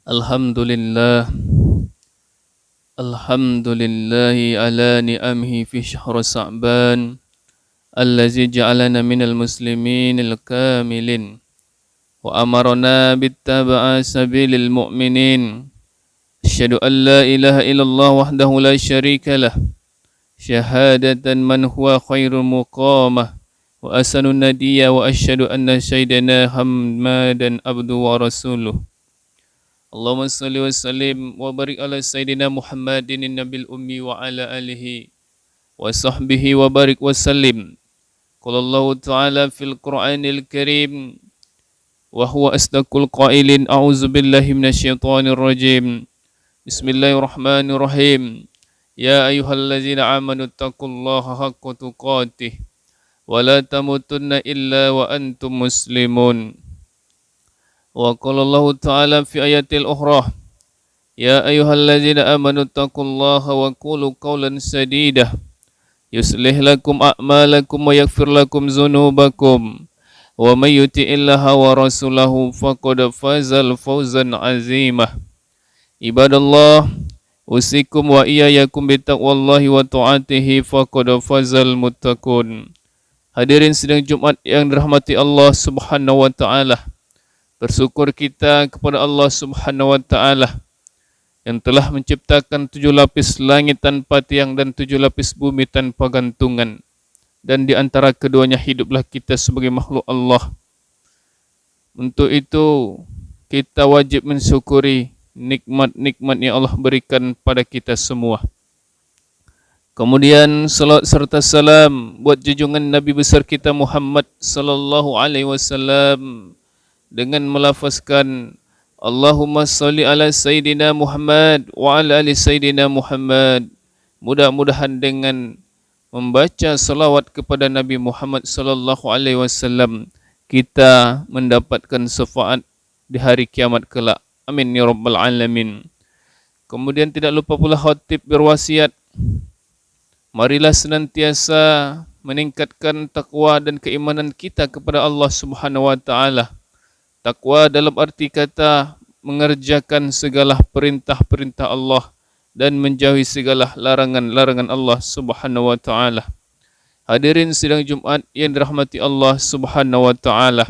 Alhamdulillah, Alhamdulillahi ala ni'amihi fi syahr Sa'ban allazi ja'alana minal muslimin al-kamilin wa amarna bittaba'a sabilil mu'minin. Asyhadu an la ilaha illallah wahdahu la syarika lah, syahadatan man huwa khairul muqamah, wa asanun nadiyya wa asyhadu anna sayyidana Muhammadan abduhu wa rasuluh. Allahumma salli wa sallim wa barik ala Sayyidina Muhammadin nabil ummi wa ala alihi wa sahbihi wa barik wa sallim. Qala Allah Ta'ala fil Qur'anil Karim wa huwa asdaqul qailin, a'udzu billahi minasyaitonir rajim. Bismillahirrahmanirrahim. Ya ayyuhallazina amanu taqullaha haqqa tuqatih wa la tamutunna illa wa antum muslimun. Wa qala Allah Ta'ala fi ayatil ukhra, ya ayyuhallazina amanu taqullaha wa qulu qawlan sadida yuslih lakum a'malakum wa yaghfir lakum dzunubakum wa may yuti'illaha wa rasulahu faqad fazal fawzan 'azimah. Ibadallah, usikum wa iyyakum bittaqwallahi wa ta'atihi faqad fazal muttaqun. Hadirin sidang Jumat yang dirahmati Allah Subhanahu wa taala. Bersyukur kita kepada Allah Subhanahu wa taala yang telah menciptakan 7 lapis langit tanpa tiang dan 7 lapis bumi tanpa gantungan. Dan di antara keduanya hiduplah kita sebagai makhluk Allah. Untuk itu kita wajib mensyukuri nikmat-nikmat yang Allah berikan pada kita semua. Kemudian salat serta salam buat junjungan Nabi besar kita Muhammad sallallahu alaihi wasallam dengan melafazkan Allahumma salli ala Sayyidina Muhammad wa ala ali Sayyidina Muhammad. Mudah-mudahan dengan membaca salawat kepada Nabi Muhammad sallallahu alaihi wasallam kita mendapatkan syafaat di hari kiamat kelak. Amin ya rabbal alamin. Kemudian tidak lupa pula khatib berwasiat, marilah senantiasa meningkatkan takwa dan keimanan kita kepada Allah Subhanahu wa taala. Takwa dalam arti kata mengerjakan segala perintah-perintah Allah dan menjauhi segala larangan-larangan Allah Subhanahu wa taala. Hadirin sidang Jumat yang dirahmati Allah Subhanahu wa taala.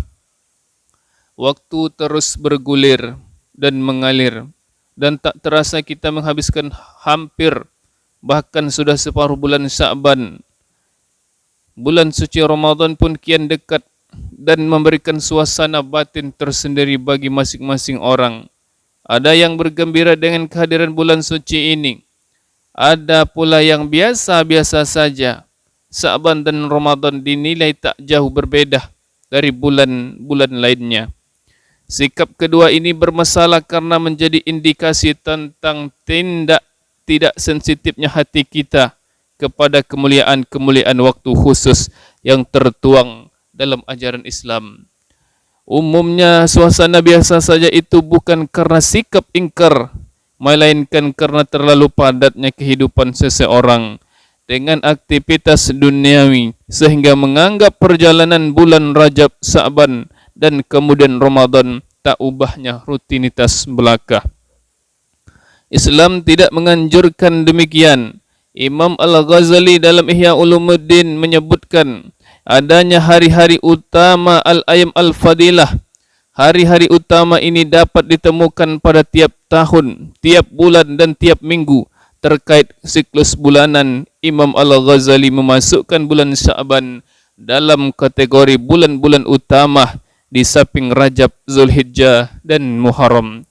Waktu terus bergulir dan mengalir dan tak terasa kita menghabiskan hampir bahkan sudah separuh bulan Sya'ban. Bulan suci Ramadan pun kian dekat dan memberikan suasana batin tersendiri bagi masing-masing orang. Ada yang bergembira dengan kehadiran bulan suci ini. Ada pula yang biasa-biasa saja. Sya'ban dan Ramadan dinilai tak jauh berbeda dari bulan-bulan lainnya. Sikap kedua ini bermasalah karena menjadi indikasi tentang tindak tidak sensitifnya hati kita kepada kemuliaan-kemuliaan waktu khusus yang tertuang dalam ajaran Islam. Umumnya suasana biasa saja itu bukan karena sikap ingkar, melainkan karena terlalu padatnya kehidupan seseorang dengan aktivitas duniawi sehingga menganggap perjalanan bulan Rajab, Sya'ban dan kemudian Ramadan tak ubahnya rutinitas belaka. Islam tidak menganjurkan demikian. Imam Al-Ghazali dalam Ihya Ulumuddin menyebutkan adanya hari-hari utama al-ayyam al-fadilah. Hari-hari utama ini dapat ditemukan pada tiap tahun, tiap bulan dan tiap minggu. Terkait siklus bulanan, Imam Al-Ghazali memasukkan bulan Sya'ban dalam kategori bulan-bulan utama di samping Rajab, Zulhijjah dan Muharram.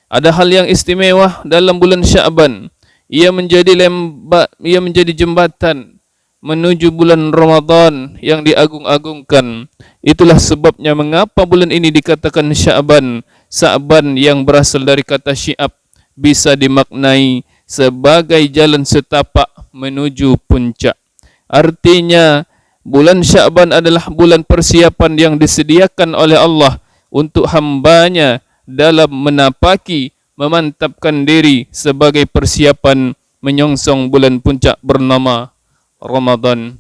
Ada hal yang istimewa dalam bulan Sya'ban. Ia menjadi jembatan menuju bulan Ramadan yang diagung-agungkan. Itulah sebabnya mengapa bulan ini dikatakan Sya'ban. Sya'ban yang berasal dari kata syi'ab bisa dimaknai sebagai jalan setapak menuju puncak. Artinya bulan Sya'ban adalah bulan persiapan yang disediakan oleh Allah untuk hambanya dalam menapaki, memantapkan diri sebagai persiapan menyongsong bulan puncak bernama Ramadan.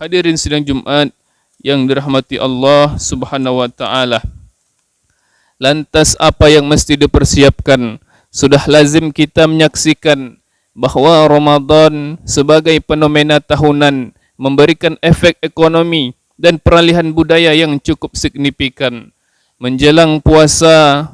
Hadirin sidang Jumat yang dirahmati Allah Subhanahu wa taala. Lantas apa yang mesti dipersiapkan sudah lazim kita menyaksikan bahawa Ramadan sebagai fenomena tahunan memberikan efek ekonomi dan peralihan budaya yang cukup signifikan. Menjelang puasa,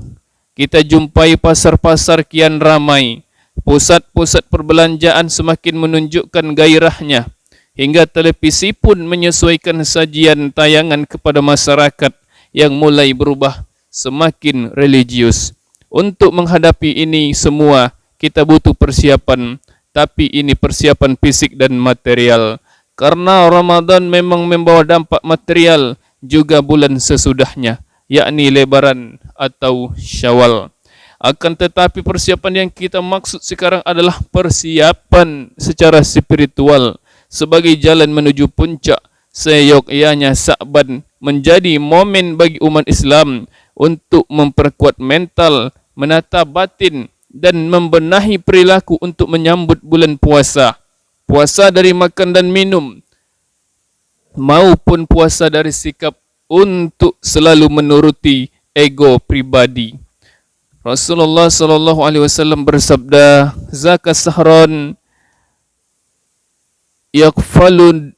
kita jumpai pasar-pasar kian ramai, pusat-pusat perbelanjaan semakin menunjukkan gairahnya, hingga televisi pun menyesuaikan sajian tayangan kepada masyarakat yang mulai berubah semakin religius. Untuk menghadapi ini semua, kita butuh persiapan, tapi ini persiapan fisik dan material. Karena Ramadan memang membawa dampak material juga bulan sesudahnya, yakni Lebaran atau Syawal. Akan tetapi persiapan yang kita maksud sekarang adalah persiapan secara spiritual sebagai jalan menuju puncak. Seyogyanya Sa'ban menjadi momen bagi umat Islam untuk memperkuat mental, menata batin dan membenahi perilaku untuk menyambut bulan puasa. Puasa dari makan dan minum maupun puasa dari sikap untuk selalu menuruti ego pribadi. Rasulullah sallallahu alaihi wasallam bersabda, "Zakat sahran yaqfalun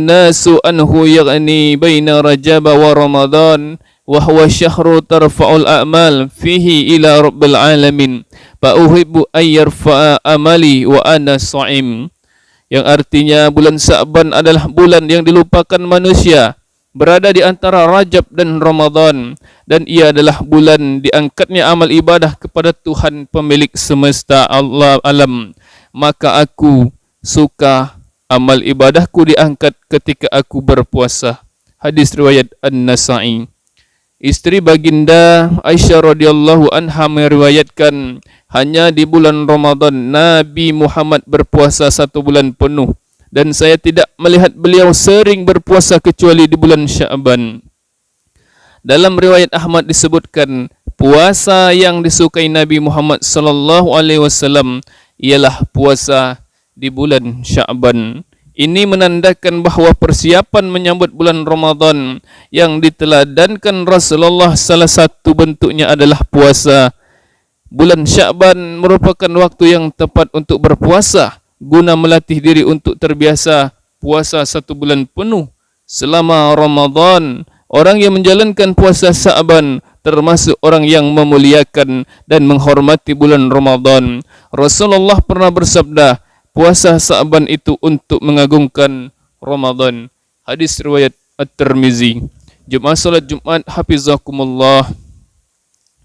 nasu anhu yaghni baina Rajab wa Ramadan wa huwa syahru tarfa'ul a'mal fihi ila rabbil alamin fa uhibbu ay yarfa'a amali wa ana sha'im." Yang artinya bulan Sa'ban adalah bulan yang dilupakan manusia, berada di antara Rajab dan Ramadan, dan ia adalah bulan diangkatnya amal ibadah kepada Tuhan pemilik semesta Allah alam. Maka aku suka amal ibadahku diangkat ketika aku berpuasa. Hadis riwayat An-Nasa'i. Istri baginda Aisyah radhiyallahu anha meriwayatkan, hanya di bulan Ramadan Nabi Muhammad berpuasa 1 bulan penuh, dan saya tidak melihat beliau sering berpuasa kecuali di bulan Sya'ban. Dalam riwayat Ahmad disebutkan, puasa yang disukai Nabi Muhammad sallallahu alaihi wasallam ialah puasa di bulan Sya'ban. Ini menandakan bahawa persiapan menyambut bulan Ramadan yang diteladankan Rasulullah salah satu bentuknya adalah puasa. Bulan Sya'ban merupakan waktu yang tepat untuk berpuasa guna melatih diri untuk terbiasa puasa 1 bulan penuh selama Ramadan. Orang yang menjalankan puasa Sya'ban termasuk orang yang memuliakan dan menghormati bulan Ramadan. Rasulullah pernah bersabda, puasa Sya'ban itu untuk mengagungkan Ramadan. Hadis riwayat At-Tirmizi. Jemaah salat Jumat hafizakumullah.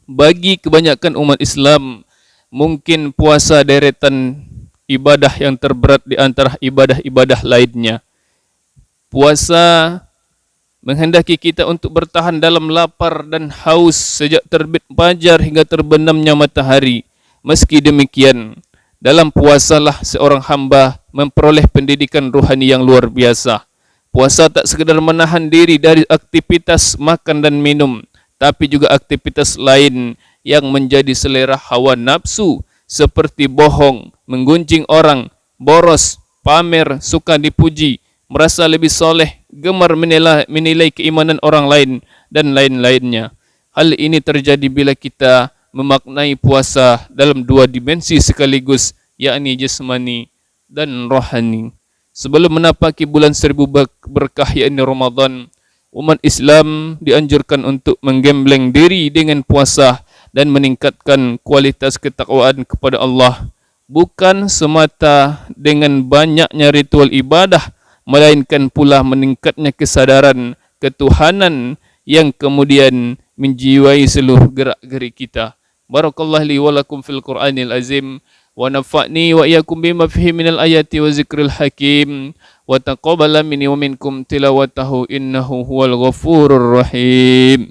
Bagi kebanyakan umat Islam, mungkin puasa deretan ibadah yang terberat di antara ibadah-ibadah lainnya. Puasa menghendaki kita untuk bertahan dalam lapar dan haus sejak terbit fajar hingga terbenamnya matahari. Meski demikian, dalam puasalah seorang hamba memperoleh pendidikan rohani yang luar biasa. Puasa tak sekadar menahan diri dari aktivitas makan dan minum, tapi juga aktivitas lain yang menjadi selera hawa nafsu, seperti bohong, menggunjing orang, boros, pamer, suka dipuji, merasa lebih soleh, gemar menilai keimanan orang lain, dan lain-lainnya. Hal ini terjadi bila kita memaknai puasa dalam 2 dimensi sekaligus, yakni jasmani dan rohani. Sebelum menapaki bulan 1000 berkah yakni Ramadan, umat Islam dianjurkan untuk menggembleng diri dengan puasa dan meningkatkan kualitas ketakwaan kepada Allah, bukan semata dengan banyaknya ritual ibadah, melainkan pula meningkatnya kesadaran ketuhanan yang kemudian menjiwai seluruh gerak-gerik kita. Barakallahu li wa lakum fil Qur'anil azim, wa nafa'ni wa iyyakum bima fihi minal ayati wa zikril hakim, wa taqabbala minni wa minkum tilawatahu innahu huwal ghafurur rahim.